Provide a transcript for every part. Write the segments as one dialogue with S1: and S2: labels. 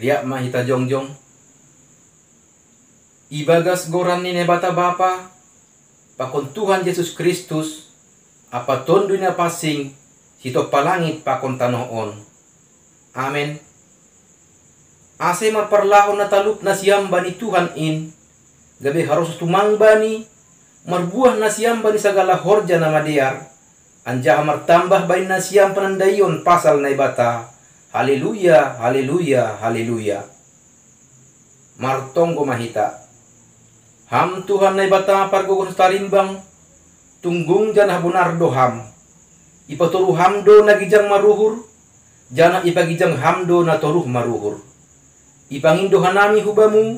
S1: Riak mahita jongjong. Ibagas goran ni nebata Bapa, pakon Tuhan Yesus Kristus, apa ton dunia pasing, sito palangit pakon tanoon. Amen. Ase marparlahon na talup na siyam bani Tuhan in, gabi harus tumang bani, marbuah na siyam bani sagala horja na madear, anja martambah bani na siyam panandayon pasal na ibata. Haleluya, haleluya, haleluya. Martonggo mahita. Ham Tuhan na ibata pargogon tarimbang, tunggung janah bunar doham. Ipaturu hamdo na gijang maruhur, jana ipagijang hamdo na toruh maruhur. Ipangindo hanami hubamu,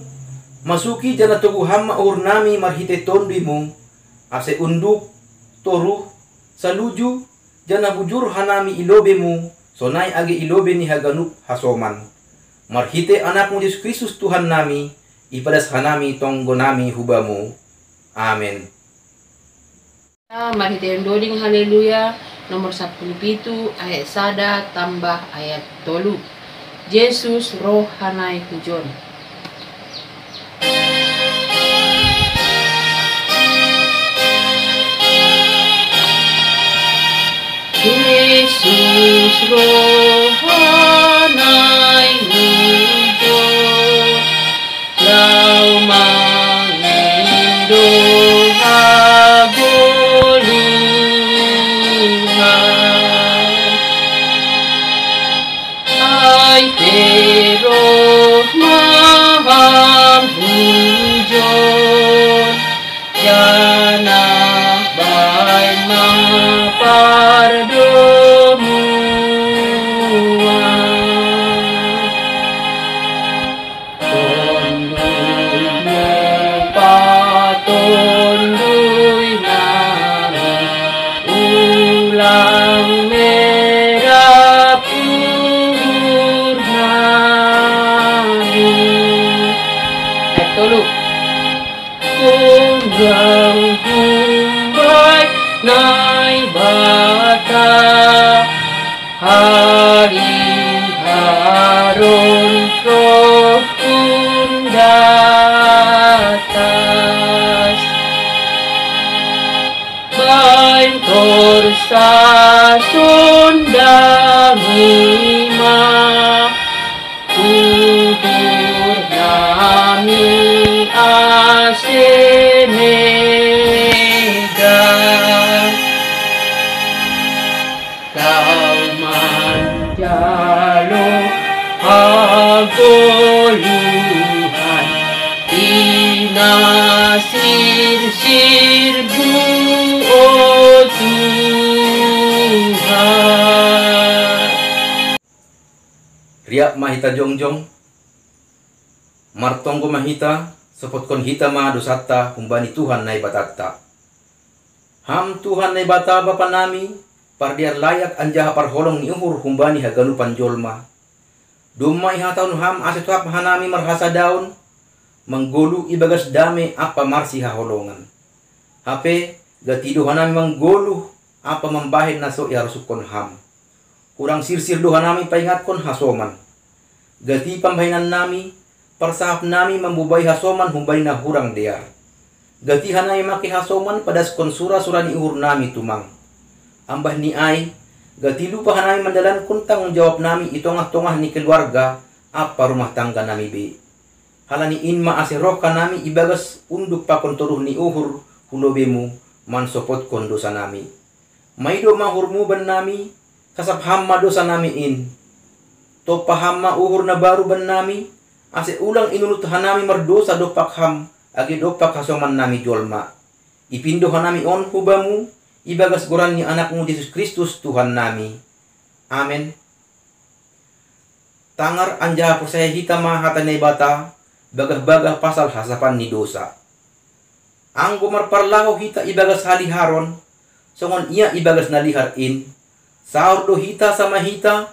S1: masuki jana tugu hamma urnami marhite tondimu, ase unduk, toruh, saluju, jana bujur hanami ilobemu, sonai age ilobe ni haganuk hasoman. Marhite anakmu Yesus Kristus Tuhan nami, ipadas hanami tonggo nami hubamu. Amen.
S2: Marhite endoling haleluya nomor 17 ayat sada tambah ayat 3. Yesus roh hanai hujon. Yesus roh hanai hujon, lau mangindo roh maham hujon, jana bai mapardomuan. Tondui patondui nami, ulang merah toluk kunggang kumbai nai bata hari harun roh kundatas bain korsa sundamima kubur nami asemega kau manjalo agoluhan tinasir sirbu oh Tuhan.
S1: Riak mahita jongjong. Martonggo mahita, sepotkon hita ma dosata humbani Tuhan nai batatta. Ham Tuhan nai bata Bapa nami, pardiar layak anjaha parholong ni uhur humbani haganu panjolma. Dumai hataun ham asetuap hanami marhasa daun, menggolu ibagas dame apa marsi haholongan. Hape gatido hanami menggolu apa membahin naso ya rusukon ham. Kurang sirsir do hanami paingatkon hasoman. Gati pambahinan nami, persahap nami membubai hasoman humbai na hurang dear. Gati hanai maki hasoman padas konsura surani uhur nami tumang. Ambah ni ai, gati lupa hanai mandalan kun tanggung jawab nami itongah-tongah ni keluarga apa rumah tangga nami be. Halani inma aseroh kanami ibagas unduk pakon toruh ni uhur hulobemu mansopot kon dosa nami. Maido mahurmu ban nami kasap hamma dosa nami in. To pahamma uhur na baru ban nami ase ulang inulut hanami mardosa dopak ham agi dopak hasoman nami jolma. Ipindo hanami on hubamu ibagas goran ni anakmu Yesus Kristus Tuhan nami. Amen. Tangar anjaha persaya hita mahatanay bata bagah-bagah pasal hasapan ni dosa. Anggo marparlaho hita ibagas haliharon songon ia ibagas nalihar in. Saur do hita sama hita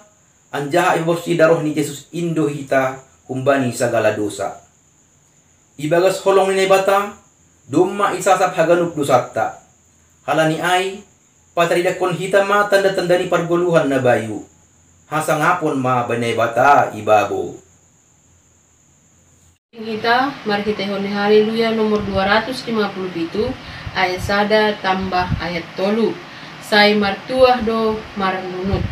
S1: anjaha ibosi daroh ni Yesus indo hita humbani sagala dosa. Ibagas holong ni bata dumma isasap haganuk dosatta. Halani ay patridakon hita ma tanda-tanda ni pargoluhan na bayu. Hasangapon ma banay bata ibabo.
S2: Mari kita honi haleluya nomor 257 ayat sada tambah ayat tolu. Sai martuah do marnunut.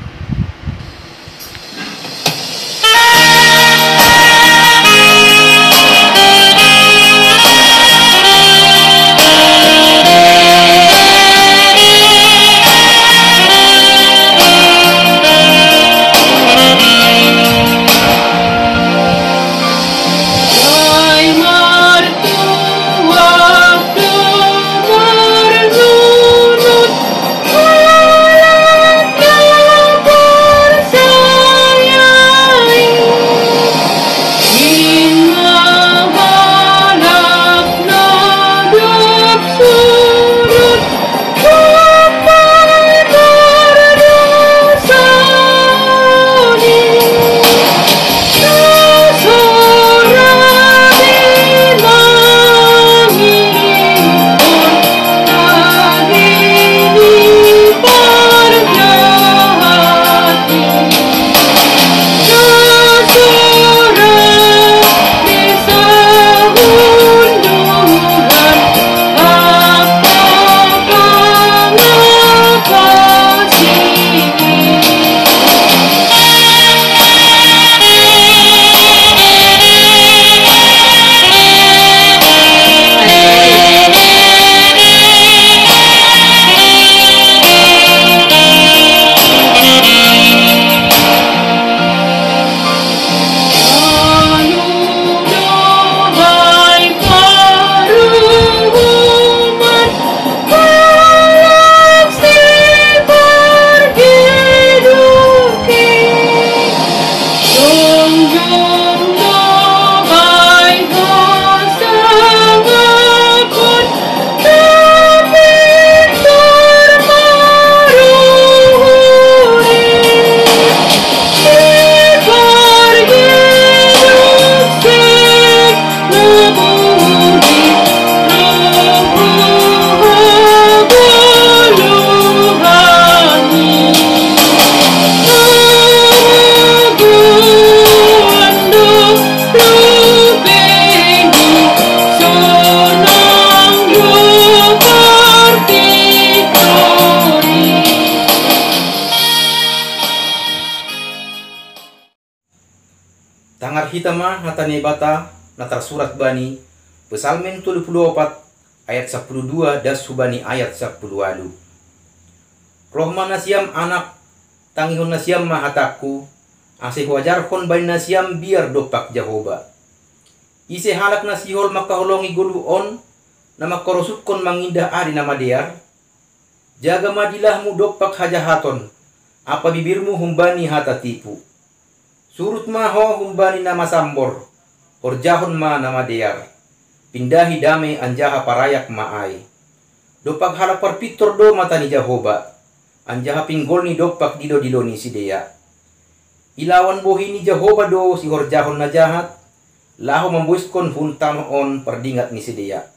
S1: Tangar hitama hatane bata natar surat bani Pesalmen 24 ayat 12 das subani ayat 10 alu. Rohma nasiam anak tangihon nasiam mahataku asih wajarhon bani nasiam biar dopak Jehoba. Ise halak nasihol makaholongi gulu on nama korosukon mangindah ari nama dear. Jaga madilahmu dopak hajahaton apa bibirmu humbani hata tipu. Surut maho humbani nama sambor, horjahon ma nama dear. Pindahi dame anjaha parayak maai. Dopak halak parpitor do matani Jehoba. Anjaha pinggolni dopak dido-didoni si dea. Ilawan bohini Jehoba do si horjahon na jahat. Laho membuiskon huntan on perdingat ni si dea.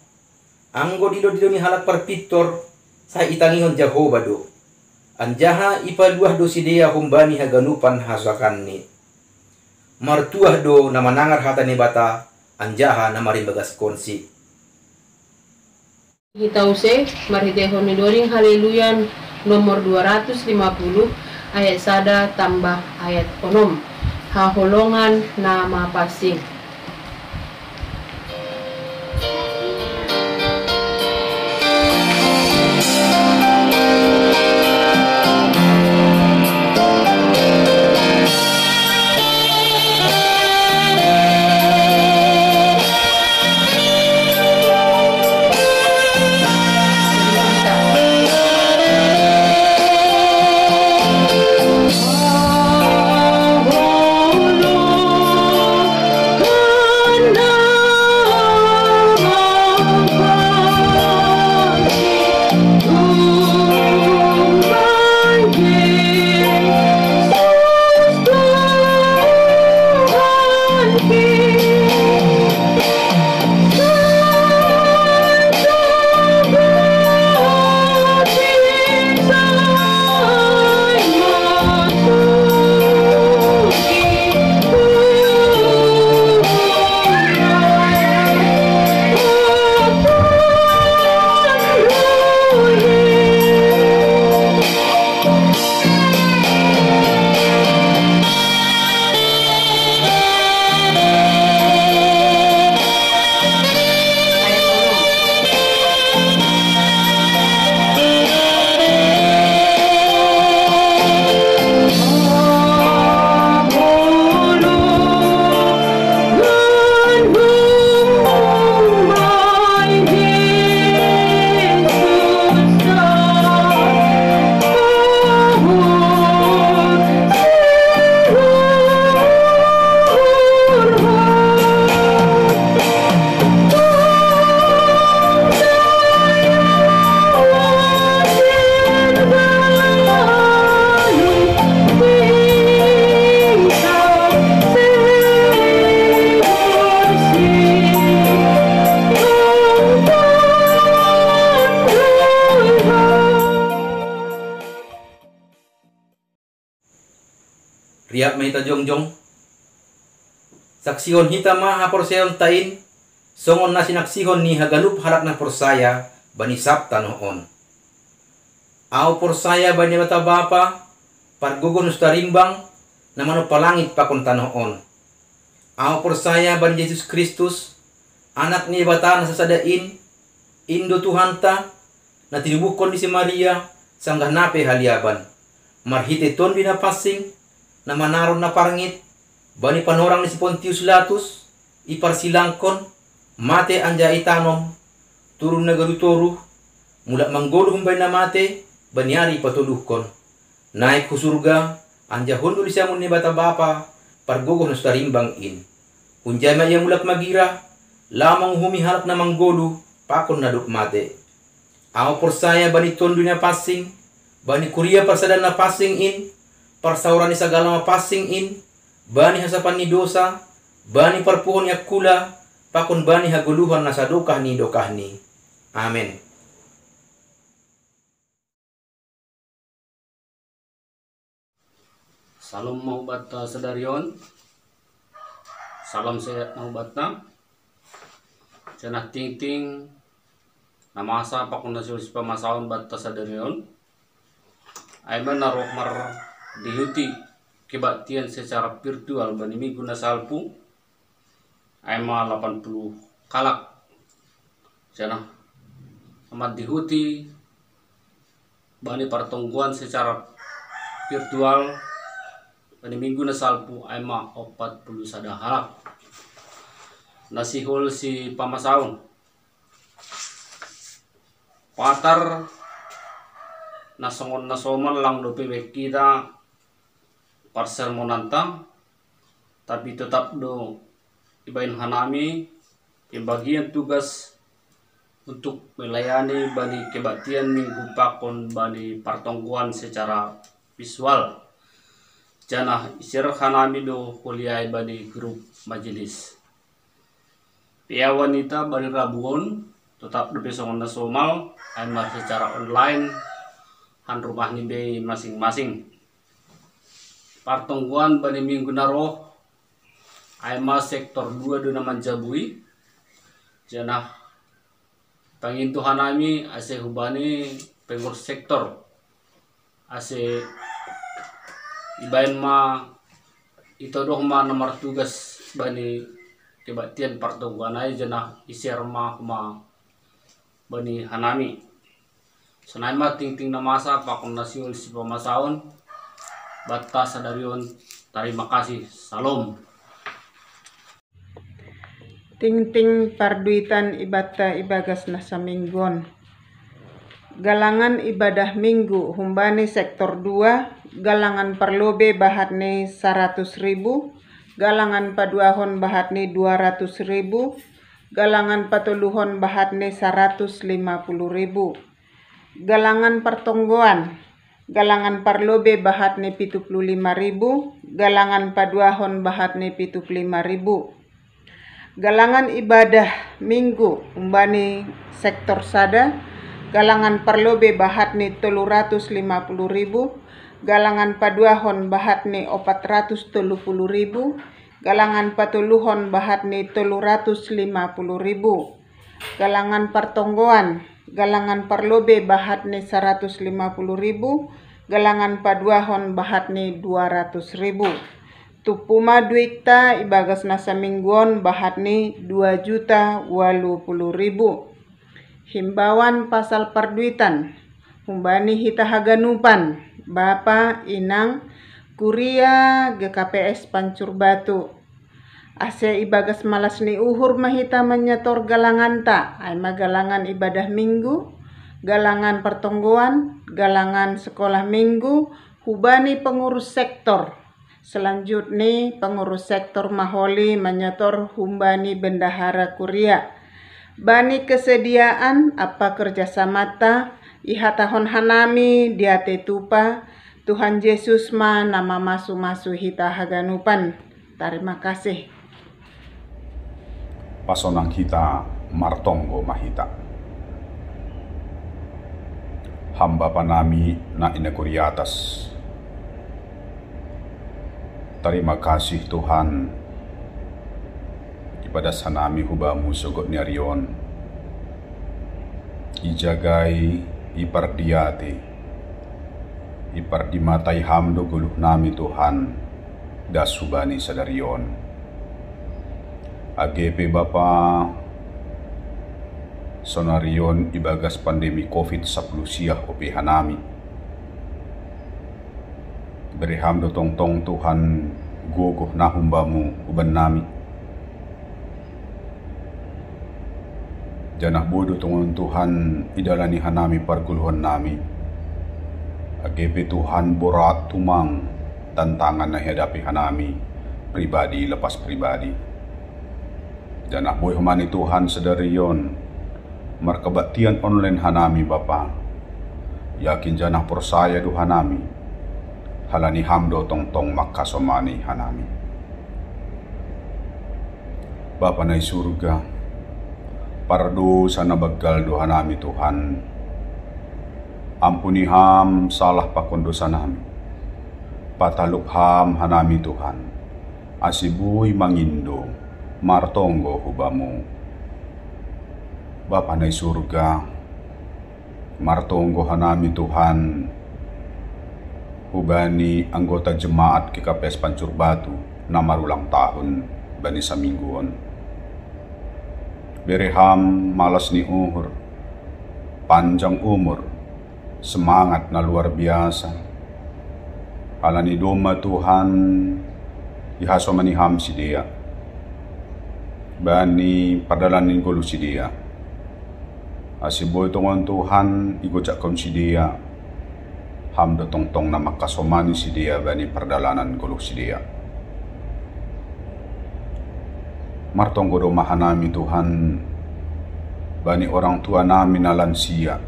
S1: Anggo dido-didoni halak parpitor, sa itangihon Jehoba do. Anjaha ipaduah do si dea humbani haganupan hasakan ni. Martuah do na manangar hatane bata anjaha na marimbagas konsi.
S2: Kita use maritehon ni doring haleluya nomor 250 ayat sada tambah ayat onom. Haholongan nama pasing.
S1: Riap mahita jongjong. Saksihon hita ma haporseon tain. Songon na sinaksihon ni hagalup halak na porsaya bani sabta noon. Aw porsaya bani bata bapa pargugon ustarimbang na mano palangit pakon tanoon. Aw porsaya bani Yesus Kristus anak ni bata na sasadain indo Tuhanta na tinubukon ni si Maria sanggah nape haliaban. Marhite ton binapasing na manaron na parangit bani panorang ni si Pontius Latus iparsilangkon mate anja itanom turun na garutoru mula manggolo humbay na mate banyari patuluhkon naik ku surga anja hundul siamun ni bata bapa pargogo na starimbang in unjay maya mulak magira lamang humiharap na manggolo pakon na duk mate. Aw porsaya bani ton dunia pasing bani kuria parsadan na pasing in parsauran ni sagala ma pasing in bani hasapan ni dosa bani parpuhon yakula pakon bani haguluhan na sadukah ni dokah ni. Amen.
S3: Salam mahubat sedarion. Salam sehat mahubatna. Cenah ting-ting namasa pakon nasul pamasaon batta sedarion. Aiman naroh mar dihuti kebaktian secara virtual bani minggu na salpu. Aima 80 kalak. Cenah amat dihuti bani pertongguan secara virtual bani minggu na salpu aima 40 sada halak. Nasihol si pamasaon patar nasongon nasoman lang dope kita parsermonanta tapi tetap do ibain hanami bagian tugas untuk melayani bani kebaktian minggu pakon bani pertongguan secara visual janah isir hanami do kuliah bani grup majelis pia wanita bani Rabuon tetap lebih songon nasomal aimar secara online han rumah ni be masing-masing pertongguan bani minggu naroh aima sektor 2 do naman jabui janah pangintuhan nami ase hubani pengurus sektor ase ibain ma itodoh ma nomor tugas bani kebaktian pertongguan ay janah isir ma kuma bani hanami senai ma ting-ting namasa pakon nasiul si pamasaon batta sadarion terima kasih salam.
S4: Ting-ting parduitan ibata ibagas na sa minggon. Galangan ibadah minggu humbani sektor 2, galangan perlobe bahat ni 100.000, galangan paduahon bahat ni 200.000, galangan patuluhon bahat ni 150.000. Galangan pertonggoan, galangan parlobe bahat ni 75.000, galangan paduahon bahat ni 75.000. Galangan ibadah minggu umbani sektor sada, galangan parlobe bahat ni 350.000, galangan paduahon bahat ni 430.000, galangan patuluhon bahat ni 350.000, galangan pertonggoan, galangan parlobe bahat ni 150.000, galangan paduahon bahat ni 200.000. Tupuma duikta ibagas nasa mingguon bahat ni 2.080.000. Himbauan pasal perduitan humbani hita haganupan Bapa Inang Kuria GKPS Pancur Batu ase ibagas malas ni uhur mahita menyetor galangan ta ay magalangan ibadah minggu, galangan pertonggoan, galangan sekolah minggu, hubani pengurus sektor. Selanjutnya pengurus sektor Maholi menyetor humbani bendahara Kuria. Bani kesediaan apa kerjasamata ihatahon hanami diate tupa Tuhan Yesus ma nama masu-masu hita haganupan. Terima kasih.
S5: Pasonang hita martonggo mahita. Hamba panami na inakuriatas. Terima kasih Tuhan ipada sanami hubamu sogot niarion, ijagai ipardiati, ipardimatai hamdo guluh nami Tuhan dasubani sadarion. AGP Bapa sonarion ibagas pandemi COVID-10 siah opi hanami. Beri hamdo tong Tuhan guguh nahumbamu uban nami. Janah bodoh Tuhan idalani hanami parguluhan nami. AGP Tuhan borat tumang tantangan na hadapi hanami pribadi lepas pribadi. Janah boy humani Tuhan sedarion markebaktian online hanami Bapa. Yakin janah persaya du hanami. Halani hamdo tong makasomani hanami. Bapa na surga, pardo sana bagal do hanami Tuhan. Ampuni ham salah pakon dosa nami. Pataluk ham hanami Tuhan. Asibuy mangindo, martonggo hubamu. Bapa na surga, martonggo hanami Tuhan. Hubani anggota jemaat KKPS Pancur Batu na marulang tahun bani sa mingguon. Bereham malas ni uhur, panjang umur, semangat na luar biasa. Alani doma Tuhan ihaso maniham si dia. Bani padalanin gulu si dia. Asiboy tongon Tuhan igocakon si dia. Hamdo tong na makasomani si dia bani perdalanan guluk si dia. Martong godo mahanami Tuhan bani orang tua nami na lansia.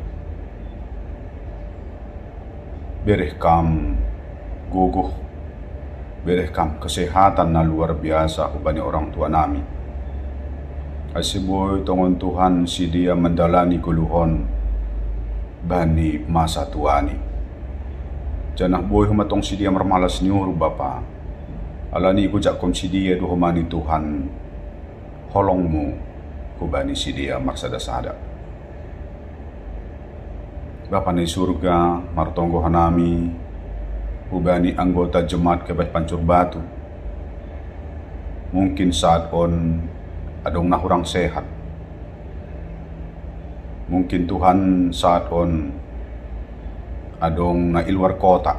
S5: Bereh kam guguh, bereh kam kesehatan na luar biasa bani orang tua nami. Asiboy tongon Tuhan si dia mendalani guluhon bani masa tuani. Janah boy humatong si dia marmalas niuru Bapa. Alani gujak kom si dia do humani Tuhan. Holongmu hubani si dia marsada-sada. Bapa ni surga martonggo hanami hubani anggota jemaat KKPS Pancur Batu. Mungkin saat on adong nahurang sehat. Mungkin Tuhan saat on adong na iluar kota.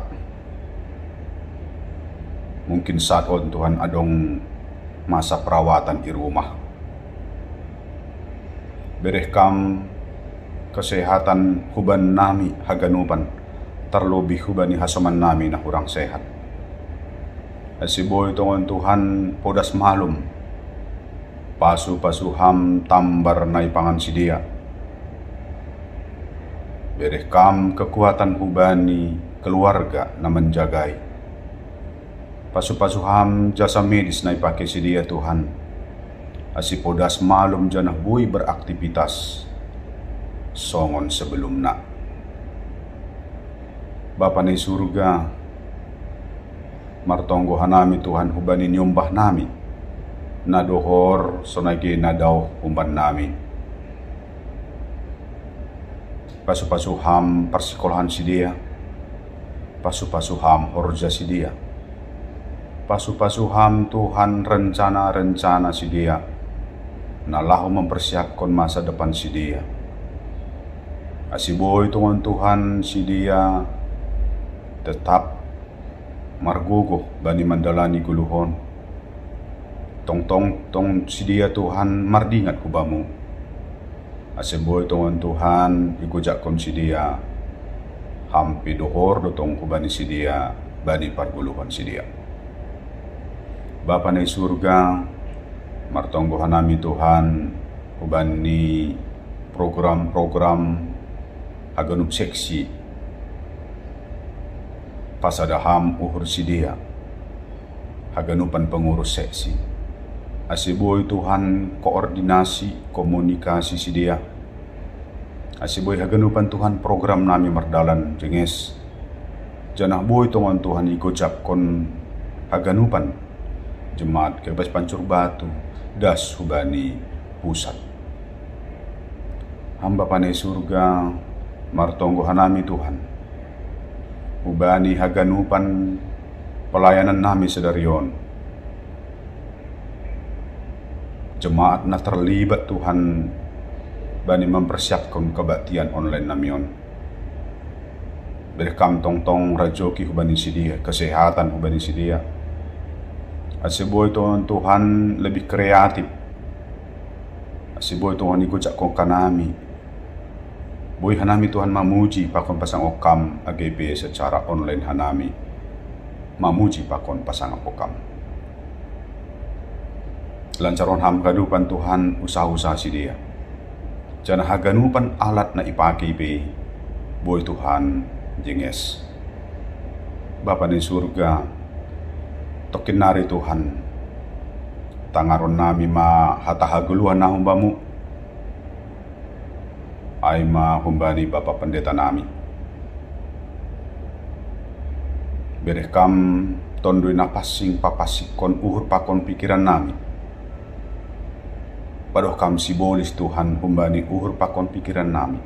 S5: Mungkin saat on Tuhan adong masa perawatan di rumah. Berehkam kesehatan huban nami haganupan, terlebih hubani hasoman nami na kurang sehat. Asiboy tongon Tuhan podas malum, pasu-pasuham tambar na ipangan si dia. Berehkam kekuatan hubani keluarga na menjagai. Pasu-pasuham jasa medis na ipake si dia Tuhan. Asipodas malum janah bui beraktivitas. Songon sebelum na. Bapa ni surga, martonggo hanami Tuhan hubani nyumbah nami. Nadohor sonagi nadaw humban nami. Pasu-pasuham persekolahan si dia. Pasu-pasuham horja si dia. Pasu-pasuham Tuhan rencana-rencana si dia. Nalahu mempersiapkan masa depan si dia. Asiboy Tuhan si dia tetap marguguh bani mandalani guluhon. Tong si dia Tuhan mardingat hubamu. Asiboy Tuhan igujak kon si dia hampi dohor dotong kubani si dia bani parguluhan si dia. Bapa na surga martonggo hanami Tuhan kubani program-program haganup seksi pasadaham uhur si dia haganupan pengurus seksi. Asiboy Tuhan koordinasi, komunikasi si dia. Asiboy haganupan Tuhan program nami mardalan jenges. Janah boy Tuhan igocap kon haganupan jemaat KPS Pancur Batu das hubani pusat. Hamba panai surga martonggo hanami Tuhan. Hubani haganupan pelayanan nami sedarion. Jemaat na terlibat Tuhan bani mempersiapkan kebaktian online namion. Berkam tong-tong rajoki hubani sidia, kesehatan hubani sidia. Asiboy Tuhan lebih kreatif. Asiboy Tuhan ikut cak kanami. Boy hanami Tuhan mamuji pakon pasang okam AGP secara online hanami. Mamuji pakon pasang okam. Lancaron ham gadupan Tuhan usaha-usaha si dia. Jana haganupan alat na ipaki be. Boy Tuhan jenges. Bapa di surga tokin nari Tuhan. Tangaron nami ma hatahaguluhan na humbamu. Ay ma humbani Bapa Pendeta nami. Berekam tondoi na pasing papasikon uhur pakon pikiran nami. Padoh kam sibolis Tuhan humbani uhur pakon pikiran nami.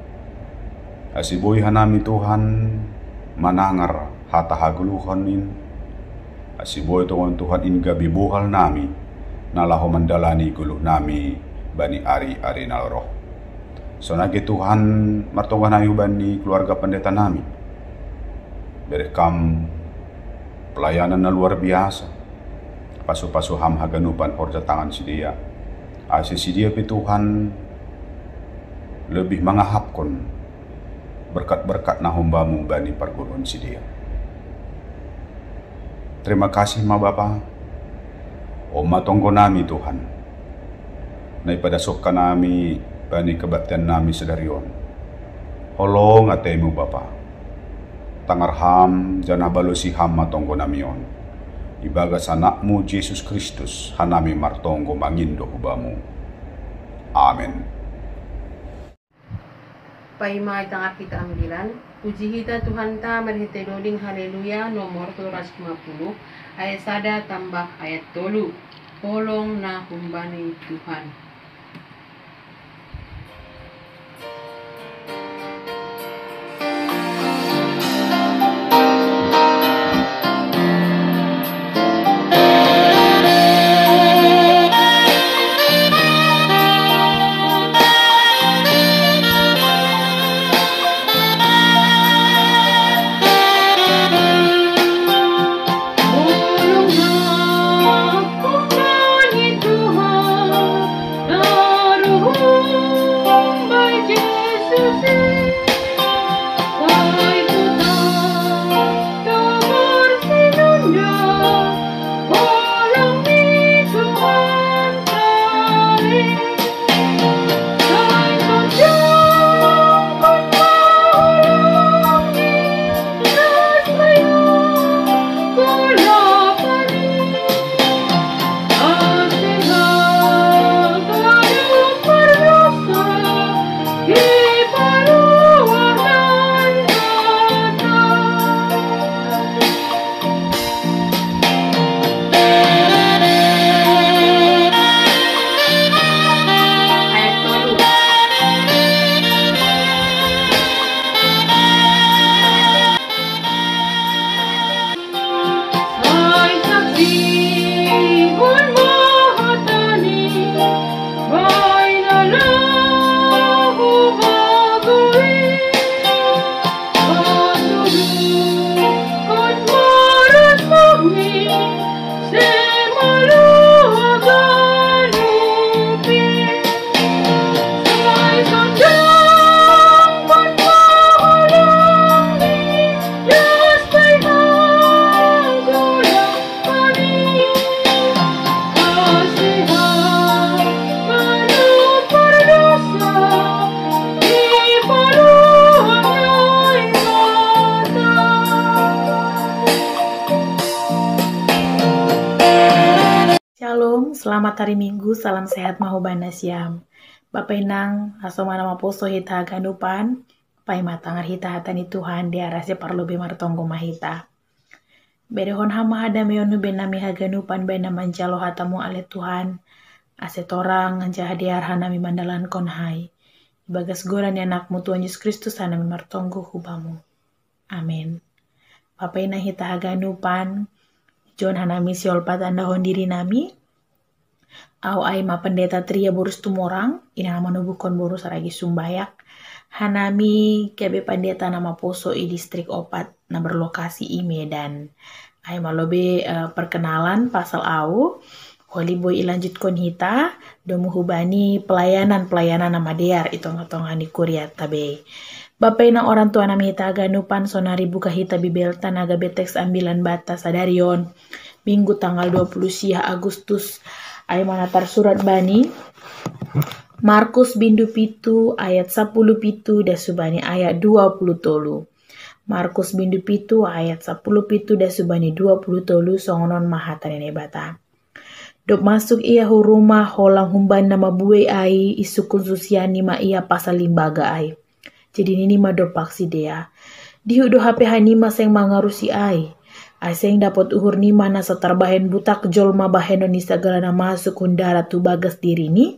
S5: Asiboy hanami Tuhan manangar hatahaguluhanin. Asiboy Tuhan inga bibuhal nami nalaho mandalani guluh nami bani ari-ari nalroh. So nagi Tuhan martonggan ayu bani keluarga pendeta nami. Berekam pelayanan na luar biasa. Pasu-pasu ham haganupan orja tangan si dia. Asi si dia pi Tuhan lebih mangahapkon berkat-berkat na humbamu bani perguruan si dia. Terima kasih ma Bapa. O matonggo nami Tuhan. Naipadasok ka nami bani kebaktian nami sedarion. Holong atemu Bapa. Tangarham jana balusi ham matonggo namion. Ibagas anakmu Yesus Kristus hanami martonggo mangindo hubamu. Amen.
S2: Paimay tangak kita ambilan. Puji kita Tuhan ta merhite doding haleluya nomor 250 ayat 1 tambah ayat 3. Polong na humbani Tuhan.
S6: Selamat hari Minggu, salam sehat mahobana siam. Bapak inang, asomana maposo hita ganupan, pai matangar hita hatani Tuhan, dia rahasia parlobe martonggo mahita. Berehon hama hada meonu benami haganupan bena manjalo hatamu ale Tuhan. Asetorang ngajahadiar hanami mandalan konhai. Bagas goran anakmu Tuhan Yesus Kristus hanami martonggo hubamu. Amin. Bapak ina hita haganupan. John hanami siol patanda hondiri nami. Au ai ma pendeta tria borus tumorang. Ina nama nubukon borus aragi sumbayak. Hanami kebe pendeta nama poso i distrik opat na berlokasi i Medan. Ai malobe perkenalan pasal au. Holy boy ilanjutkan hita. Domu hubani pelayanan nama dear itong-itongan di Korea tabe. Bapak ina orang tua nami hita aganupan sonari buka hita bibelta naga beteks ambilan bata sadarion. Minggu tanggal 20 Agustus. Ai manatar surat bani. Markus bindu pitu ayat 10 pitu dasubani ayat 20 tolu. Markus bindu pitu ayat 10 pitu dasubani 20 tolu songonon mahatanene bata. Dop masuk ia huruma holang humban nama buwe ai isukun susiani ma ia pasal limbaga ai. Jadi nini ma dopak si dea. Dihudo HP hanima seng mangarusi ai. Aseng dapat uhur ni mana seterbahen butak jolma baheno ni segala na masuk hundara tu bagas diri ni.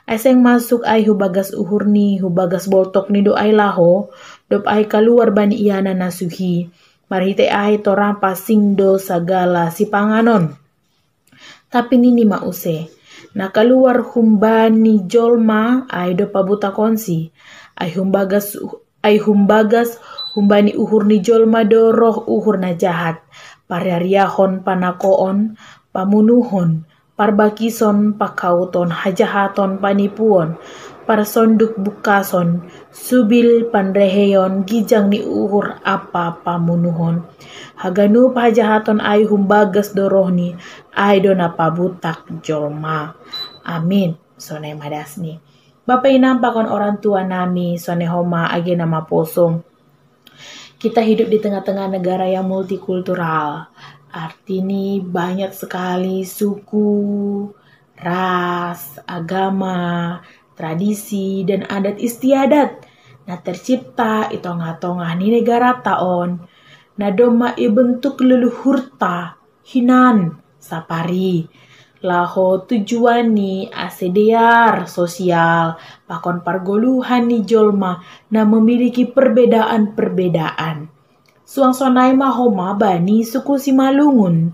S6: Aseng masuk ai hubagas uhur ni hubagas boltok ni do ai laho. Dop ai keluar bani iana nasuhi. Marhite ai torang pasing do sagala si panganon. Tapi nini mause. Na keluar humbani jolma ai do pabuta konsi. Ai humbagas humbani uhur ni jolma do roh uhur na jahat. Pariariahon panakoon pamunuhon. Parbakison pakauton hajahaton panipuon. Parsonduk bukason. Subil panreheyon gijang ni uhur apa pamunuhon. Haganu pajahaton ay humbagas dorohni. Ay do napabutak jolma. Amin. Sonay madasni. Bapak inampakon orang tua nami. Sonay homa age nama posong. Kita hidup di tengah-tengah negara yang multikultural. Artinya banyak sekali suku, ras, agama, tradisi, dan adat istiadat. Nah tercipta itong-atongah ni negara taon. Nah doma bentuk leluhurta, hinan, sapari. Laho tujuan ni asediar sosial, pakon pargoluhan ni jolma, nah memiliki perbedaan-perbedaan. Suang sonai mahoma bani suku Simalungun.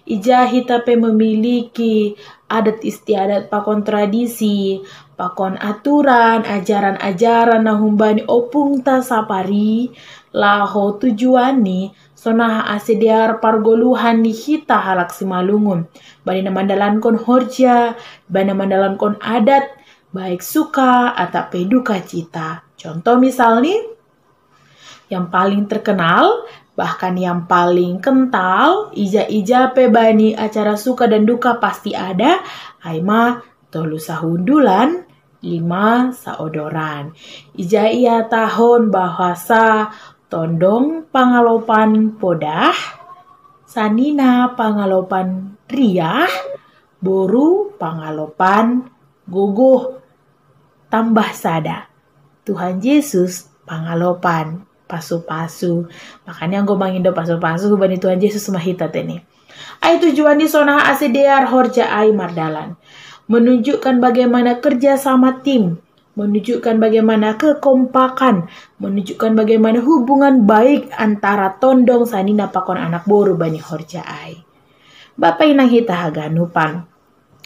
S6: Ija hitape memiliki adat istiadat pakon tradisi, pakon aturan, ajaran-ajaran na humbani opung ta sapari. Laho tujuan ni sonah asediar pargoluhan ni hita halak Simalungun. Bani na mandalankon horja, bani na mandalankon adat, baik suka atau duka cita. Contoh misalnya, yang paling terkenal, bahkan yang paling kental, ija-ija pe bani acara suka dan duka pasti ada, aima tolu sahundulan, 5 saodoran. Ija ia tahun bahasa tondong pangalopan podah, sanina pangalopan riah, boru pangalopan gogoh, tambah sada. Tuhan Yesus pangalopan pasu-pasu. Makanya gue mangindo pasu-pasu bani Tuhan Yesus mahita teni. Ai tujuan di sonah asediar horja ai mardalan. Menunjukkan bagaimana kerja sama tim. Menunjukkan bagaimana kekompakan. Menunjukkan bagaimana hubungan baik antara tondong sanina pakon anak boru bani horja ai. Bapak inang hita haganupan.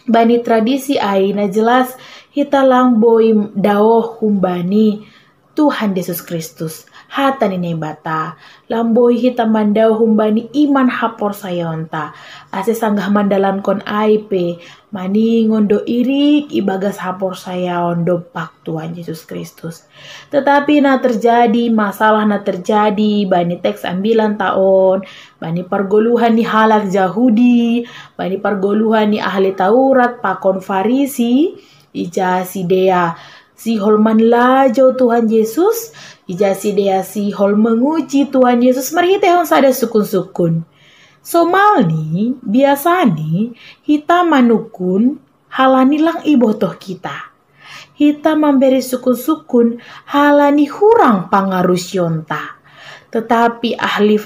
S6: Bani tradisi ai na jelas hita langboi daoh humbani Tuhan Yesus Kristus. Hata nini bata, lamboi hita mandau humbani iman hapor sayonta. Ase sanggah mandalan kon aipe, mani ngondo irik ibagas hapor sayaon dopak Tuhan Yesus Kristus. Tetapi na terjadi, masalah na terjadi, bani teks ambilan taon, bani pergoluhan ni halak Yahudi, bani pergoluhan ni ahli Taurat, pakon Farisi, ija sidea, si holman lajo Tuhan Yesus, ijasi dea si hol menguji Tuhan Yesus merhitehon sada sukun-sukun. Somalni biasani hita manukun halani lang ibotoh kita. Hita memberi sukun-sukun halani hurang pangarusyonta. Tetapi ahli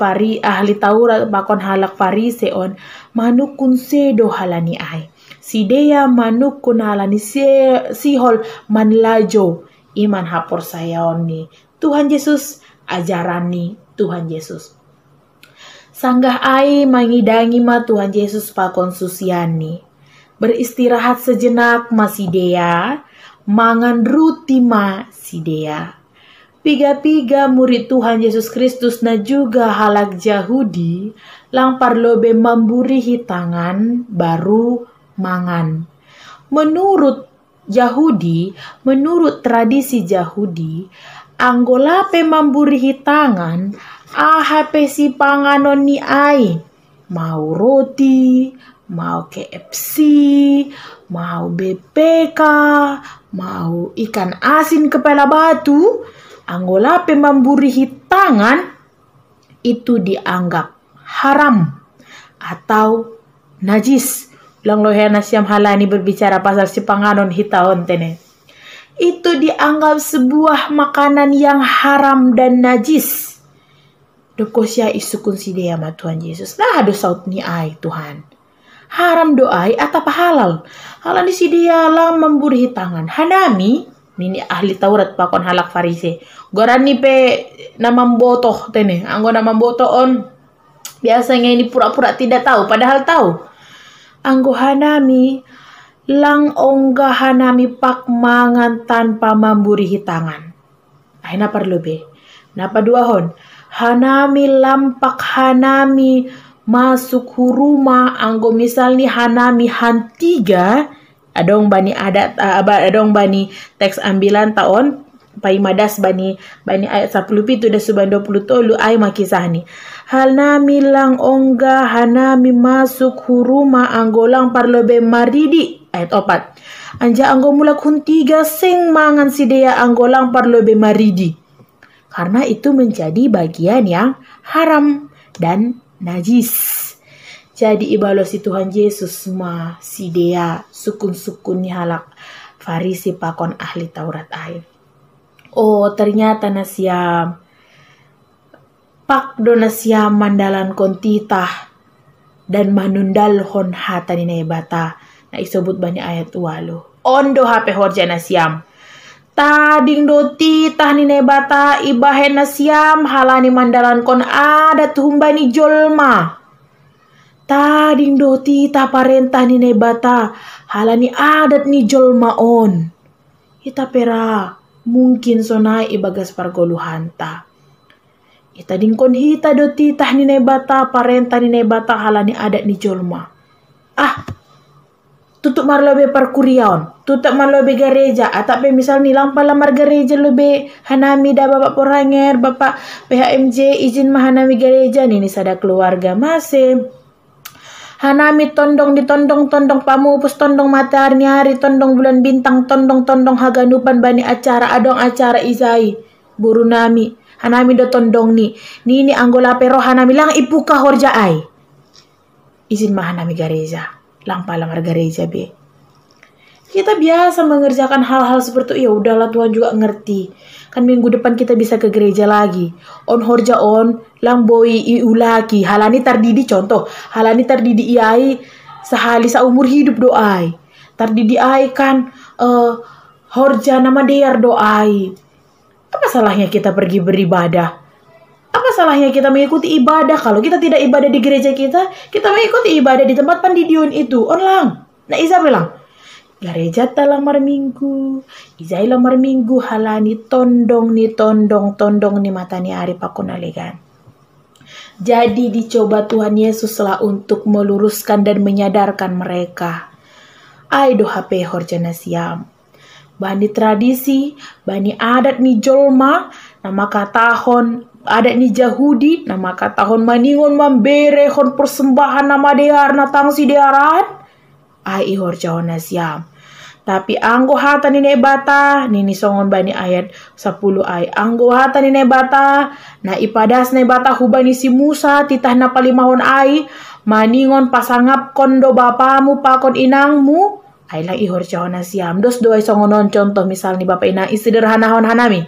S6: Taurat pakon halak Fariseon manukun sedo halani ai. Sidea manukun halani sihol manlajo iman hapor sayaon ni Tuhan Yesus, ajaran ni Tuhan Yesus. Sanggah ai mangidangi ma Tuhan Yesus pakon susiani. Beristirahat sejenak masidea, mangan ruti ma sidea. Piga-piga murid Tuhan Yesus Kristus na juga halak Yahudi lang parlobe memburihi tangan baru mangan. Menurut tradisi Yahudi, anggolape memburihi tangan ahape si panganon ni ai. Mau roti, mau KFC, mau BPK, mau ikan asin kepala batu, anggolape memburihi tangan itu dianggap haram atau najis. Lang lohena siam halani berbicara pasal si panganon hitaon tene. Itu dianggap sebuah makanan yang haram dan najis. Dokosya isukun sidea ma Tuhan Yesus. Nah ado saut ni ai Tuhan. Haram doai atau halal. Halal di sidea lang memburihi tangan. Hanami nini ahli Taurat pakon halak Farise. Gorani pe namambotoh tene. Anggo namambotoh on. Biasanya ini pura-pura tidak tahu padahal tahu. Anggo hanami lang ongga hanami pak mangan tanpa memburihi tangan. Aina perlu be. Napa duahon? Hanami lampak hanami masuk huruma anggo misalnya hanami hantiga adong bani adat adong bani teks ambilan taon paimadas bani ayat 10 pitu da suban 20 tolu ay makisahni. Hanami lang ongga hanami masuk huruma anggolang parlobe maridi ayat 4. Anja anggo mulak huntiga sing mangan sidea anggolang parlobe maridi. Karena itu menjadi bagian yang haram dan najis. Jadi ibalosi Tuhan Yesus ma sidea sukun-sukun ni halak Farisi pakon ahli Taurat air. Oh ternyata nasiam pak do nasiam mandalan kontitah dan manundal hon hata ni bata na isobut bani ayat 8. Ondo hape horja nasiam. Tading do titah ni bata ibahen nasiam halani mandalan kon adat humbani jolma. Tading do titah parentah ni bata halani adat ni jolma on. Ita pera mungkin sonai ibagas pargoluhanta. Ita dingkon hita do titah ni bata parentah ni bata halani adat ni jolma. Tutup marlobe parkuriaon, tutup marlobe gereja, atape misal nilang palamar gereja lobe hanami da bapak poranger, bapak PHMJ izin mahanami gereja nini sada keluarga masih. Hanami tondong tondong pamupus tondong matahari hari tondong bulan bintang tondong haganupan bani acara adong acara izai buru nami hanami do tondong ni anggola pero hanami lang ipuka horja ai izin mahanami gereja lang palamar gereja be. Kita biasa mengerjakan hal-hal seperti itu. Ya udahlah Tuhan juga ngerti. Kan minggu depan kita bisa ke gereja lagi. On horja on lang boy iulaki. Halani tardidi contoh. Halani tardidi iai sehali seumur hidup doai. Tardidi ai kan horja nama dear doai. Apa salahnya kita pergi beribadah? Apa salahnya kita mengikuti ibadah? Kalau kita tidak ibadah di gereja kita mengikuti ibadah di tempat pandidion itu. Onlang. Nah Isa bilang, gereja lamar minggu. Izai lamar minggu halani tondong ni mata ni ari pakunalegan. Jadi dicoba Tuhan Yesus lah untuk meluruskan dan menyadarkan mereka. Ai do HP horjana siam. Bani tradisi, bani adat ni jolma, nama katahon adat ni Yahudi, nama katahon maningon mambere hon persembahan nama dear natang si dearan. Ai horjana siam. Tapi anggo hata ni nebata, nini songon bani ayat 10 ay. Anggo hata ni nebata, na ipadas nebata hubani si Musa, titah na palimahon ay, maningon pasangap kondo bapamu pakon inangmu, ay lang ihorjahon na siyam. Dos doay songonon contoh misal ni bapa inang isederhanahon hanami.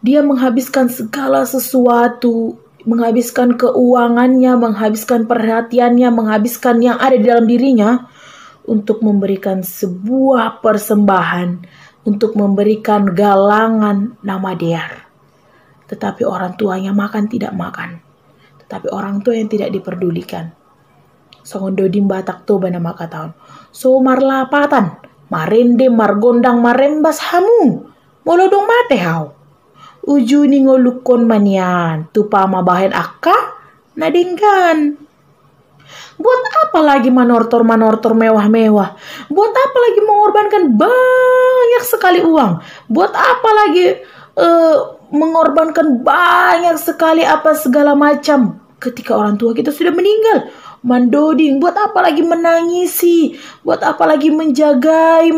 S6: Dia menghabiskan segala sesuatu, menghabiskan keuangannya, menghabiskan perhatiannya, menghabiskan yang ada di dalam dirinya untuk memberikan sebuah persembahan, untuk memberikan galangan nama Dia. Tetapi orang tuanya makan tidak makan. Tetapi orang tua yang tidak diperdulikan. Songondodim batak toba nama kataon. So marlapatan, marende margondang marembas hamu. Molodong mate hau. Ujuni ngolukon manian, tupama bahen akka, nadinggan. Buat apa lagi manortor mewah-mewah? Buat apa lagi mengorbankan banyak sekali uang? Buat apa lagi mengorbankan banyak sekali apa segala macam ketika orang tua kita sudah meninggal? Mandoding, buat apa lagi menangisi? Buat apa lagi menjagai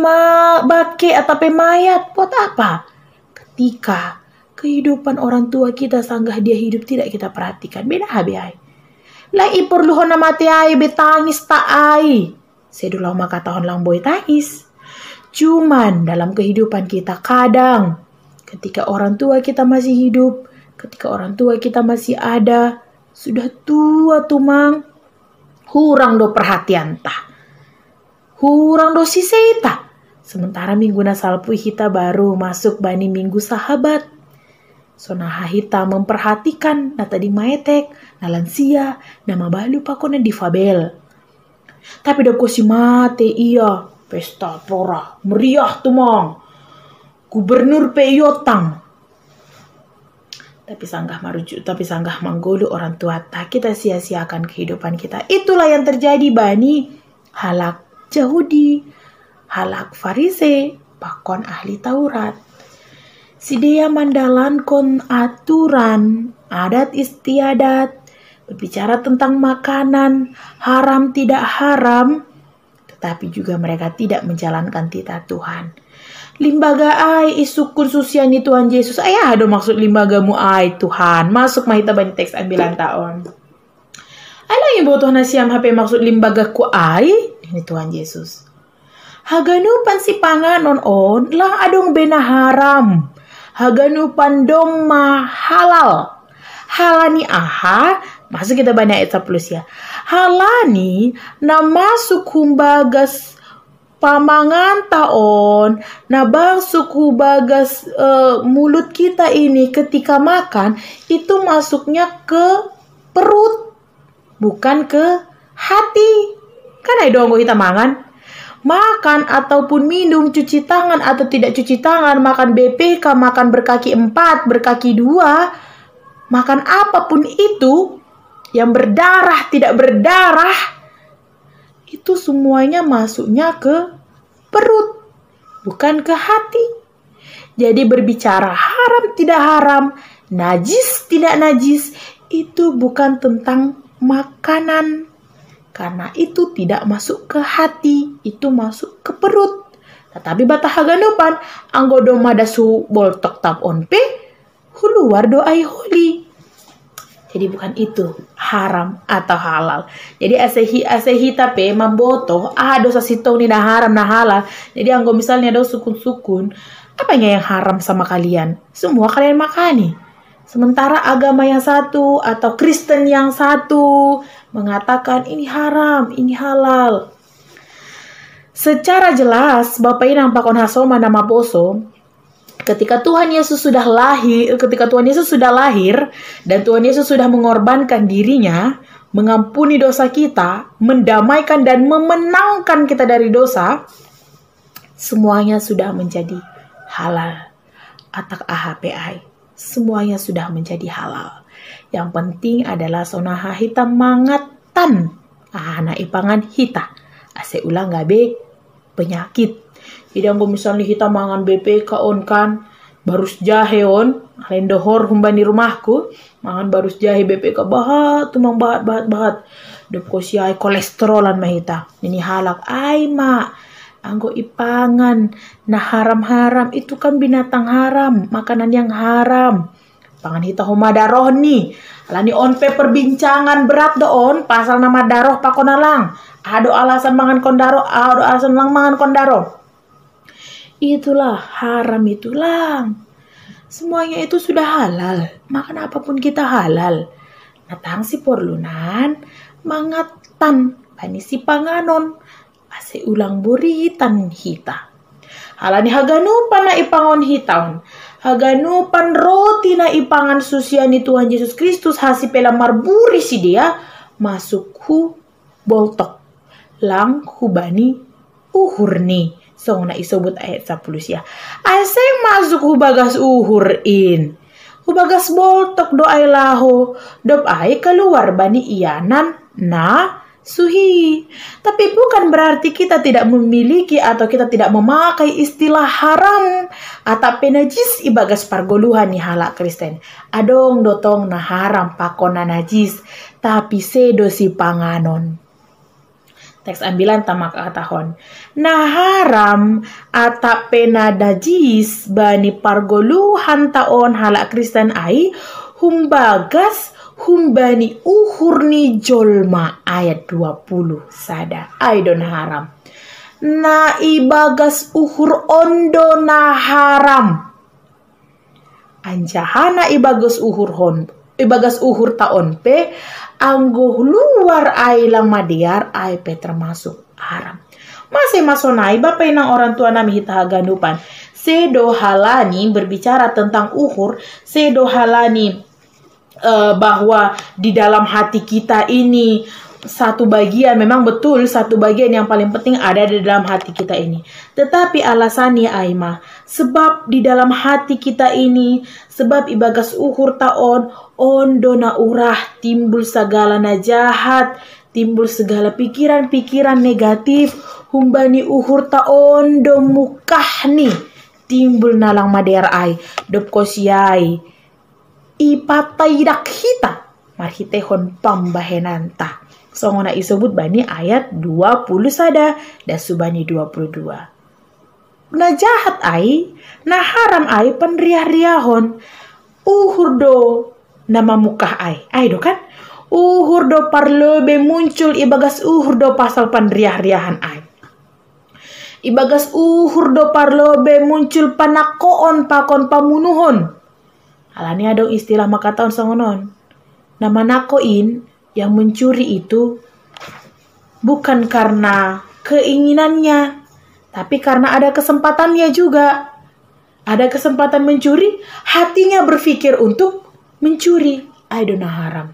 S6: bake atau mayat? Buat apa? Ketika kehidupan orang tua kita sanggah dia hidup tidak kita perhatikan. Beda habiai. Lai perluhon na mati ai betangis ta ai. Sedulau maka tahun lang boy tangis. Cuman dalam kehidupan kita kadang ketika orang tua kita masih hidup, ketika orang tua kita masih ada, sudah tua tumang, hurang do perhatian ta. Hurang do siseta. Sementara minggu nasalpui kita baru masuk bani minggu sahabat. Sonaha hita memperhatikan na tadi maetek, na lansia, na mabalu pakona difabel. Tapi dako si mate iya, pesta pora, meriah tumang. Gubernur peyotang. Tapi sanggah manggulu orang tua tak kita sia-siakan kehidupan kita. Itulah yang terjadi bani halak Yahudi, halak Farise, pakon ahli Taurat. Si dia mandalankon aturan, adat istiadat, berbicara tentang makanan, haram tidak haram, tetapi juga mereka tidak menjalankan titah Tuhan. Limbaga ai isukun susiani Tuhan Yesus. Ayah ada maksud limbagamu ai Tuhan. Masuk mahita bani teks ambilan taon. Alah yang butuh nasiam HP maksud limbagaku ai. Ini Tuhan Yesus. Haganupan si panganon on lah adong bena haram. Haganupan doma halal. Halani aha, masuk kita banyak ayat 10 ya. Halani na masuk humbagas pamangan taon, na masuk humbagas mulut kita ini ketika makan, itu masuknya ke perut, bukan ke hati. Kan ada dong kita mangan. Makan ataupun minum, cuci tangan atau tidak cuci tangan, makan BPK, makan berkaki 4, berkaki 2, makan apapun itu, yang berdarah, tidak berdarah, itu semuanya masuknya ke perut, bukan ke hati. Jadi berbicara haram tidak haram, najis tidak najis, itu bukan tentang makanan. Karena itu tidak masuk ke hati, itu masuk ke perut. Tetapi batah haganupan, anggodo madasu boltok tap onpe, huluar doai holi. Jadi bukan itu haram atau halal. Jadi asehi tape mamboto, dosa sitong ni na haram na halal. Jadi anggo misalnya ada sukun-sukun, apanya yang haram sama kalian? Semua kalian makani. Sementara agama yang satu atau Kristen yang satu mengatakan ini haram, ini halal. Secara jelas, Bapak Inang pakon hasoma nama poso, ketika Tuhan Yesus sudah lahir dan Tuhan Yesus sudah mengorbankan dirinya, mengampuni dosa kita, mendamaikan dan memenangkan kita dari dosa, semuanya sudah menjadi halal. Atak AHPI. Semuanya sudah menjadi halal. Yang penting adalah sonaha hita mangatan. Na ipangan hita. Ase ulang gabe penyakit. Jadi anggo misalnya hita mangan BPK on kan. Barus jahe on. Lendohor humbani rumahku. Mangan barus jahe BPK bahat. Tumang bahat. Doko siya kolesterolan mahita. Ini halak. Ay mak. Anggo ipangan na haram-haram itu kan binatang haram, makanan yang haram. Pangan hita homadaroh nih. Alani onpe perbincangan berat doon pasal nama daroh pakona lang. Ado alasan mangan kondaro, ado alasan lang mangan kondaro. Itulah haram itulah. semuanya itu sudah halal. Makan apapun kita halal. Natang si porlunan mangatan bani si panganon ase ulang buritan hita. Halani haganupan na ipangon hitaon. Haganupan roti na ipangan susiani Tuhan Yesus Kristus hasipela marburi si dia masuk hu boltok lang hubani uhur ni. So na isobut ayat 10 siya. Asay masuk hubagas uhur in. Hubagas boltok do ay laho. Dop ay keluar bani iyanan na suhi. Tapi bukan berarti kita tidak memiliki atau kita tidak memakai istilah haram atau penajis ibagas pargoluhan ni halak Kristen. Adong dotong na haram pakona najis. Tapi sedo si panganon. Teks ambilan tamak katahon. Nah haram atap pena najis bani pargoluhan taon halak Kristen ai humbagas humbani uhur ni jolma ayat 20 sada aidon haram. Na ibagas uhur ondo na haram. Anjahana ibagas uhur taon pe anggo luar ay lang madiar ay pe termasuk haram. Masih masonai bapak inang orang tua nami hita haganupan. Sedo halani berbicara tentang uhur. Sedo halani bahwa di dalam hati kita ini satu bagian, memang betul satu bagian yang paling penting ada di dalam hati kita ini. Tetapi alasannya Aima, sebab di dalam hati kita ini, sebab ibagas uhur taon, ondo na urah, timbul segala na jahat, timbul segala pikiran-pikiran negatif, humbani uhur taon do mukah ni, timbul nalang mader ay, dop kosiay, ipatay dak hita, marhitehon pambahenanta. So ngona isobut bani ayat 20 sada dan subani 22. Na jahat ai, na haram ai penriah-riahon. Uhur do nama mukah ai. Ai do kan? Uhur do parlebe muncul ibagas uhur do pasal penriah-riahan ai. Ibagas uhur do parlebe muncul panakoon pakon pamunuhon. Alani adong istilah makataon songonon. Nama nakoin yang mencuri itu bukan karena keinginannya, tapi karena ada kesempatannya juga. Ada kesempatan mencuri, hatinya berpikir untuk mencuri. Aidona haram.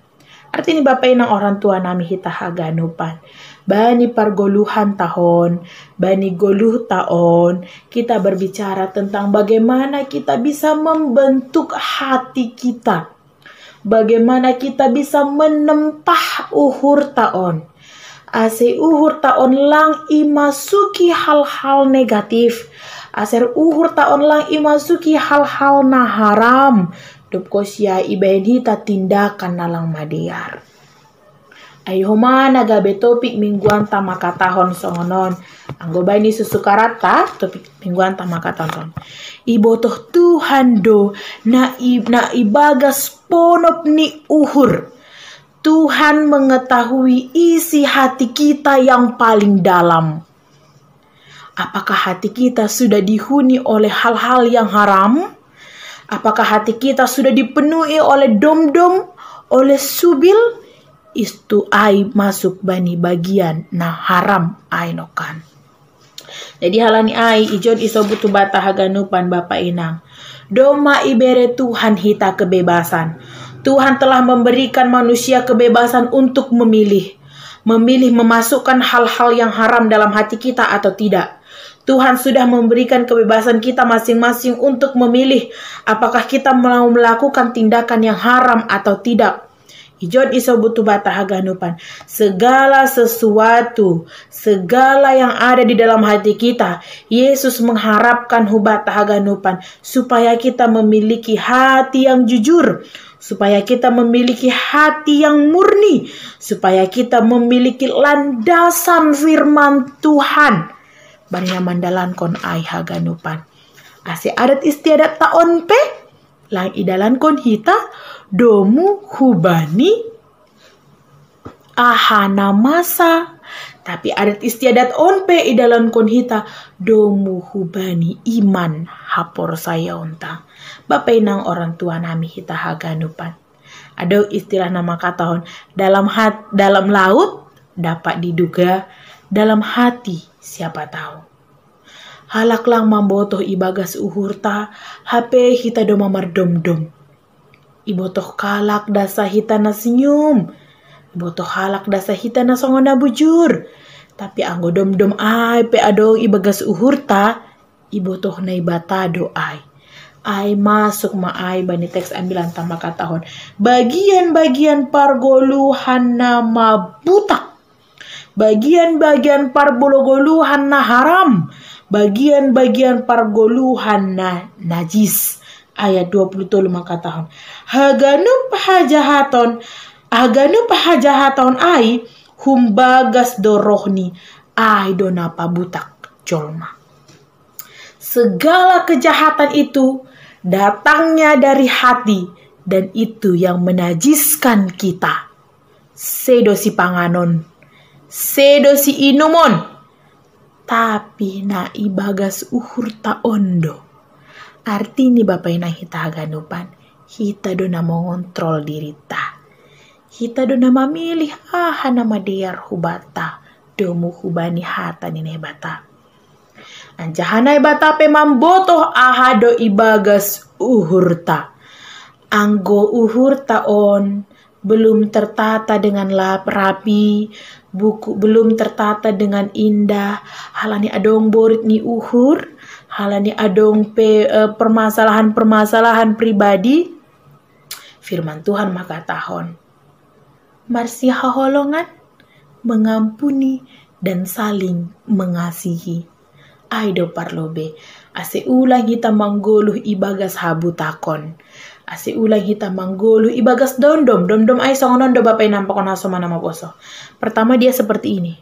S6: Artinya bapak inang orang tua nami hita haganupan. Bani pargoluhan tahun, bani goluh tahun, kita berbicara tentang bagaimana kita bisa membentuk hati kita. Bagaimana kita bisa menempah uhur taon. Ase uhur taon lang imasuki hal-hal negatif. Aser uhur taon lang imasuki hal-hal na haram. Dupkosya ibahita tindakan nalang madiar. Ayoma nagabe topik mingguan tamakatahon songonon. Anggo bani susukarata topik mingguan tamakatahon. Ibotoh Tuhan do na ibagas ponop ni uhur. Tuhan mengetahui isi hati kita yang paling dalam. Apakah hati kita sudah dihuni oleh hal-hal yang haram? Apakah hati kita sudah dipenuhi oleh dom-dom, oleh subil? Istu ai masuk bani bagian na haram ai nokan. Jadi halani ai ijon isobutu bata haganupan bapak inang. Doma ibere Tuhan hita kebebasan. Tuhan telah memberikan manusia kebebasan untuk memilih. Memilih memasukkan hal-hal yang haram dalam hati kita atau tidak. Tuhan sudah memberikan kebebasan kita masing-masing untuk memilih apakah kita mau melakukan tindakan yang haram atau tidak. Ijon isobutu bata haganupan. Segala sesuatu, segala yang ada di dalam hati kita, Yesus mengharapkan hubata haganupan supaya kita memiliki hati yang jujur, supaya kita memiliki hati yang murni, supaya kita memiliki landasan firman Tuhan. Bani mandalan kon ai haganupan. Ase adat istiadat taon pe lang idalan kon hita domu hubani ahana masa Tapi adat istiadat onpe idalan kon hita domu hubani iman hapor saya onta. Bapak inang orang tua nami hita haganupan. Ada istilah nama katahon dalam laut dapat diduga, dalam hati siapa tahu. Halak lang mambotoh ibagas uhurta, HP hita do mamar dom-dom. Ibotoh kalak dasa hita na senyum. Ibotoh halak dasa hita na songona bujur. Tapi anggo dom-dom ay pe adong ibagas uhurta, ibotoh na ibatado ay. Ay masuk maay bani teks ambilan tambah katahon. Bagian-bagian pargoluhan na mabutak. Bagian-bagian parbologoluhan na haram. Bagian-bagian pargoluhan na najis. Ayat 23 makatahon. Haganu pahajahaton ay humbagas dorohni ay dona pabutak jolma. Segala kejahatan itu datangnya dari hati dan itu yang menajiskan kita. Sedo si panganon, sedo si inumon, tapi na ibagas uhur ta ondo. Arti ni bapak ina hita haganupan, hita do na mengontrol diri ta. Hita do na mamilih nama diar hubata, domu hubani hata ni nebata. Anjahanay bata pe mambotoh ahado ibagas uhurta. Anggo uhurta on belum tertata dengan rapi, buku belum tertata dengan indah. Halani adong borit ni uhur, halani adong pe permasalahan-permasalahan pribadi. Firman Tuhan makatahon, marsi haholongan, mengampuni dan saling mengasihi. Aido parlobe, ase ulang kita manggoluh ibagas habutakon. Ase ulang kita manggoluh ibagas dondom. Dondom ay songonondo bapak nampakon haso mana maposo. Pertama dia seperti ini.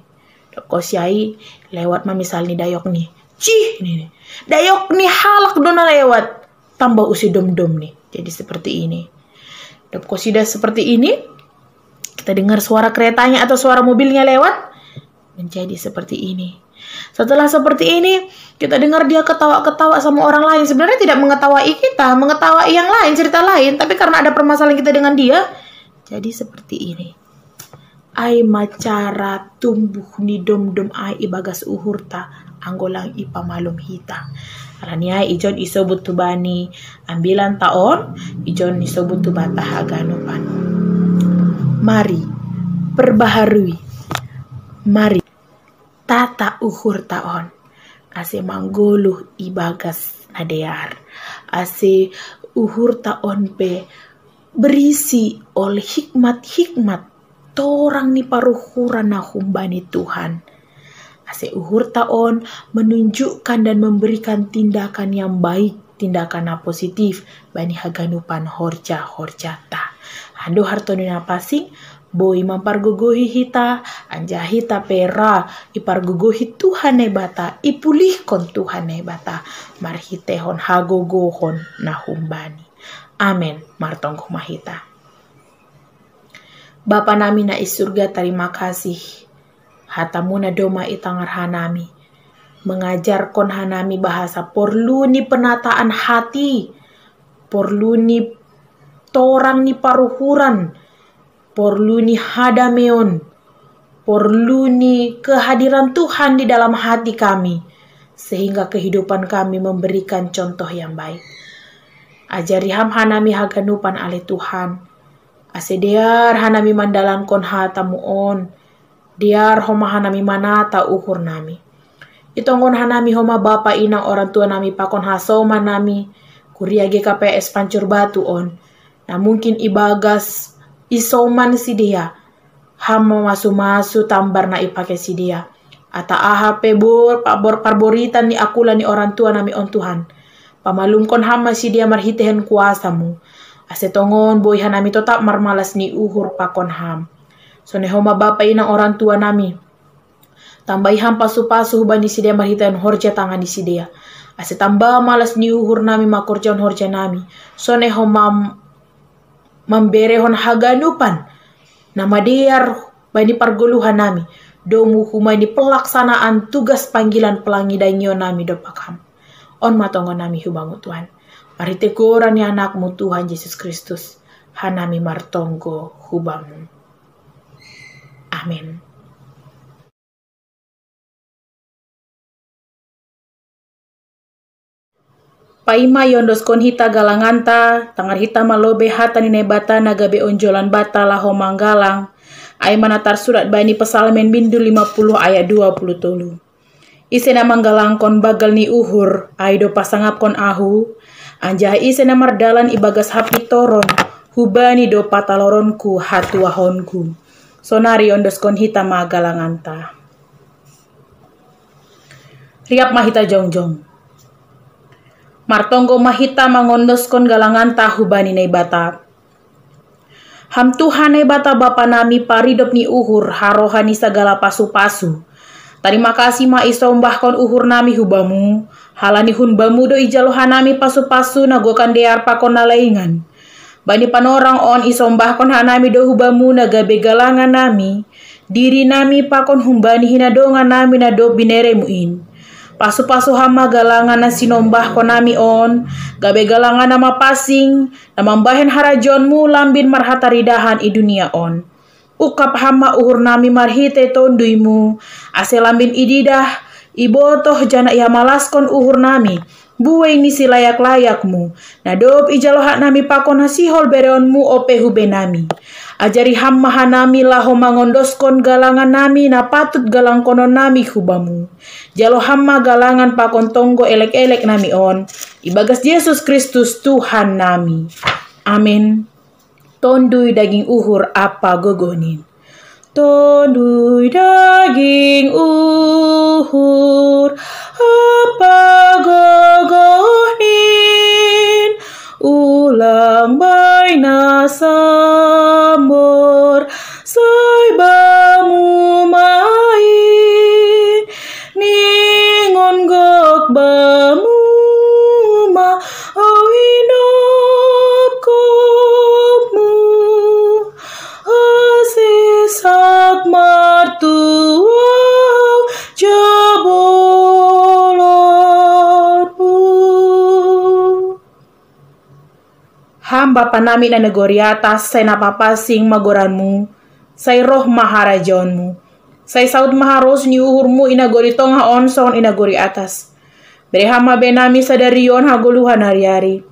S6: Kosyai lewat misal ni dayok nih. Cih nih. Dayok nih halak dona lewat. Tambah usi dom-dom nih. Jadi seperti ini. Dok kosida seperti ini. Kita dengar suara keretanya atau suara mobilnya lewat. Menjadi seperti ini. Setelah seperti ini, kita dengar dia ketawa-ketawa sama orang lain. Sebenarnya tidak mengetawain kita, mengetawain yang lain, cerita lain. Tapi karena ada permasalahan kita dengan dia, jadi seperti ini. Ai macara tumbuh ni dom-dom ai ibagas uhurta, anggolang ipa malum hita. Arania ijon isobut tubani, ambilan taon, ijon isobut tubata haganupan. Mari, perbaharui. Mari. Tata uhur taon, ase manggoluh ibagas nadear, ase uhur taon pe berisi oleh hikmat-hikmat torang ni paruhuran na humbani Tuhan. Ase uhur taon menunjukkan dan memberikan tindakan yang baik, tindakan na positif bani haganupan horja-horjata. Hando hartonina pasing boy mampargogohi hita, anja hita pera, ipargogohi Tuhan nebata, ipulihkon Tuhan nebata, marhitehon hagogohon nahumbani. Amen, martong kumahita. Bapa nami na isurga, terima kasih. Hatamu na doma itangar hanami. Mengajarkon hanami bahasa porlu ni penataan hati, porlu ni torang ni paruhuran, porlu ni hadameon, porlu ni kehadiran Tuhan di dalam hati kami, sehingga kehidupan kami memberikan contoh yang baik. Ajari ham hanami haganupan ale Tuhan, asedear hanami mandalan kon hatamu on, diar homa hanami manata uhur nami. Itonggon hanami homa bapa inang orang tua nami pakon hasoma nami, kuria GKPS Pancur Batu on, na mungkin ibagas isoman si dia, hama masu-masu tambar na ipake si dia. Ata aha pebor parboritan ni akula ni orang tua nami on Tuhan. Pamalungkon hama si dia marhitehen kuasamu. Asetongon boy hanami tetap marmalas ni uhur pakon ham. Sone homa bapa ina orang tua nami. Tambahi ham pasu-pasu bani si dia marhitehen horja tangan di si dia. Asetambah malas ni uhur nami makorjon horja nami. Sone homa memberehon haganupan nama diar bani pargoluhan nami domu humani pelaksanaan tugas panggilan pelangi dainyo nami dopakam. On matongo nami hubangu Tuhan. Mari teguran ya anakmu Tuhan Yesus Kristus. Hanami martonggo hubamu. Amin. Paima yondos kon hita galanganta, tangar hita malobe hata ni nebata nagabe onjolan bata laho manggalang. Ay manatar surat bani Pesalmen bindu 50 ayat 20 Isena manggalang kon bagal ni uhur, ay do pasangap kon ahu. Anjah isena mardalan ibagas hapi toron, hubani do pataloronku hatuahonku. Sonari yondos kon hita magalanganta. Riap mahita jongjong. Martonggo mahita mangondos kon galangan tahu bani nei bata. Ham Tuhan nei bata bapa nami paridop ni uhur harohani segala pasu-pasu. Terima kasih ma isombah kon uhur nami hubamu. Halani hun bamu do ijalohan nami pasu-pasu nagokan dear pakon nalaingan. Bani panorang on isombah kon hanami do hubamu nagabe galangan nami. Diri nami pakon humbani hinadongan nami nadop bineremuin. Pasu-pasu hama galangan na sinombah ko nami on, gabe galangan nama pasing, namambahen harajonmu lambin marhataridahan i dunia on. Ukap hama uhur nami marhite tonduimu, ase lambin ididah, ibotoh jana iha malaskon uhur nami, buweng nisi layak-layakmu, nadob ijalohak nami pakon hasihol bereonmu ope hube nami. Ajari hamma hanami laho mangondoskon galangan nami na patut galang konon nami hubamu. Jalo hamma galangan pakon tonggo elek-elek nami on. Ibagas Yesus Kristus Tuhan nami. Amin. Tondui daging uhur apa gogonin. Tondui daging uhur apa gogonin. Ulang baina sambor saibamu main ningon gok bamu ma awinop kopmu asisak martuau jabolonmu. Hamba panami na negori atas, say napapasing magoranmu, say roh maharajonmu, say saud maharos ni uhurmu inagori tongha on son inagori atas. Beri hama benami sadarion haguluhan hari-hari.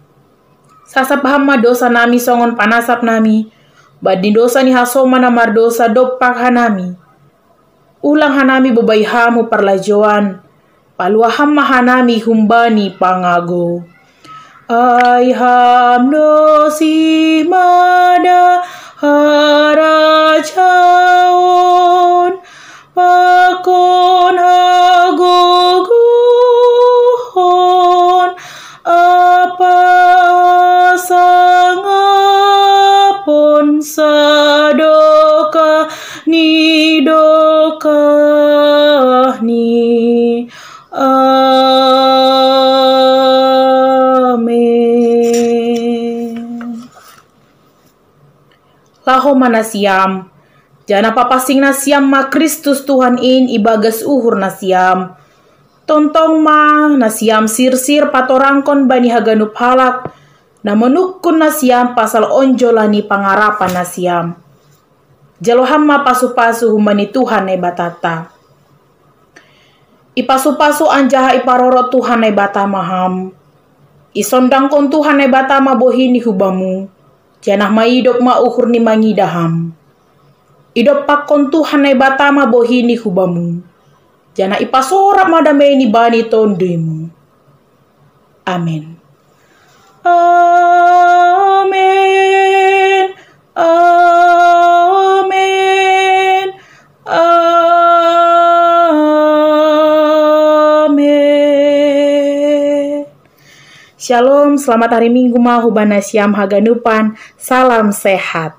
S6: Sasap hama dosa nami songon panasap nami, badin dosa ni hasoma namar dosa dopak hanami. Ulang hanami bebai hamu parlajoan, palua hama hanami humbani pangago. Ay hamno si mada harajaon pakon hagoguhon apa sangapon sadoka ni doka ni laho manasiam, jana papasing nasiam ma Kristus Tuhan in ibagas uhur nasiam. Tontong ma nasiam sir-sir patorangkon bani haganup halak, na menukun nasiam pasal onjolani pangarapan nasiam. Jaloham ma pasu-pasu humani Tuhan ne batata. Ipasu-pasu anjaha iparoro Tuhan ne bata maham. Isondang kon Tuhan ne bata ma bohini hubamu. Janah ma idop ma uhur ni mangidaham. Idop pakon Tuhan ne batama bohini hubamu. Janah ipasorak madame ni bani tonduimu. Amin. Amin. Amin. Amin. Shalom, selamat hari Minggu ma hubana siam haganupan. Salam sehat.